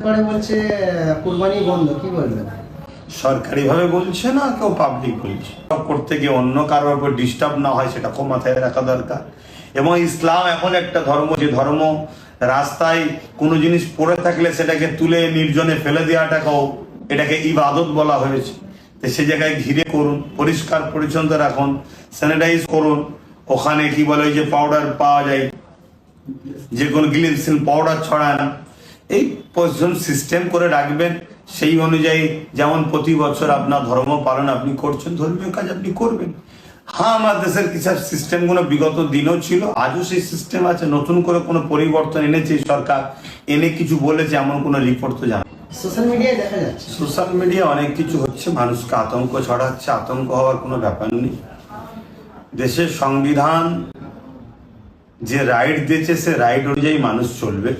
সরকারে বলছে কুরবানি বন্ধ, কি বলবেন? সরকারি ভাবে বলছে না, কেউ পাবলিক বলছে। করতে গিয়ে অন্য কারোর উপর ডিস্টার্ব না হয় সেটা খুব মাথায় রাখা দরকার। এবং ইসলাম এখন একটা ধর্ম, যে ধর্ম রাস্তায় কোনো জিনিস পড়ে থাকলে সেটাকে তুলে নির্জনে ফেলে দেওয়াটাকেও এটাকে ইবাদত বলা হয়েছে। তো সে জায়গায় ঘিরে করুন, পরিষ্কার পরিচ্ছন্ন রাখুন, স্যানিটাইজ করুন। ওখানে কি বলে, ওই যে পাউডার পাওয়া যায়, যে কোনো গ্লিসিন পাউডার ছড়ান, এই পজিশন সিস্টেম করে রাখবেন। সেই অনুযায়ী যেমন প্রতি বছর আপনার ধর্ম পালন আপনি করছেন, ধর্মীয় কাজ আপনি করবেন। হ্যাঁ, আমার দেশের কিছু সিস্টেমগুলো বিগত দিনও ছিল, আজও সেই সিস্টেম আছে। নতুন করে কোনো পরিবর্তন এনেছে সরকার, এনে কিছু বলেছে এমন কোনো রিপোর্ট তো জানা। সোশ্যাল মিডিয়ায় দেখা যাচ্ছে, সোশ্যাল মিডিয়া অনেক কিছু হচ্ছে, মানুষকে আতঙ্ক ছড়াচ্ছে। আতঙ্ক হওয়ার কোনো ব্যাপার নেই। দেশের সংবিধান যে রাইট দিয়েছে, সে রাইট অনুযায়ী মানুষ চলবে।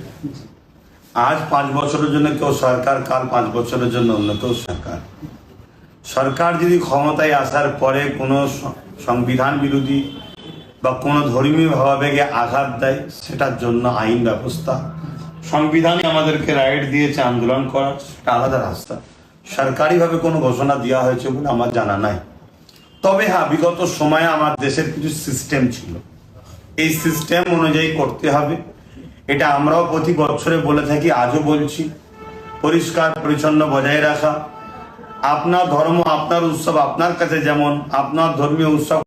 আজ 5 বছরের জন্য কেউ সরকার, কাল 5 বছরের জন্য অন্য কেউ সরকার। সরকার যদি ক্ষমতায় আসার পরে কোনো সংবিধান বিরোধী বা কোনো ধর্মীয় ভাবাবেগে আঘাত দেয়, সেটার জন্য আইন ব্যবস্থা, সংবিধানে আমাদেরকে রাইট দিয়েছে আন্দোলন করার, সেটা আলাদা রাস্তা। সরকারিভাবে কোনো ঘোষণা দেওয়া হয়েছে বলে আমার জানা নাই। তবে হ্যাঁ, বিগত সময়ে আমার দেশের কিছু সিস্টেম ছিল, এই সিস্টেম অনুযায়ী করতে হবে। এটা আমরাও প্রতি বছরে বলে থাকি, আজও বলছি। পরিষ্কার পরিচ্ছন্ন বজায় রাখা, আপনার ধর্ম, আপনার উৎসব আপনার কাছে যেমন, আপনার ধর্মীয় উৎসব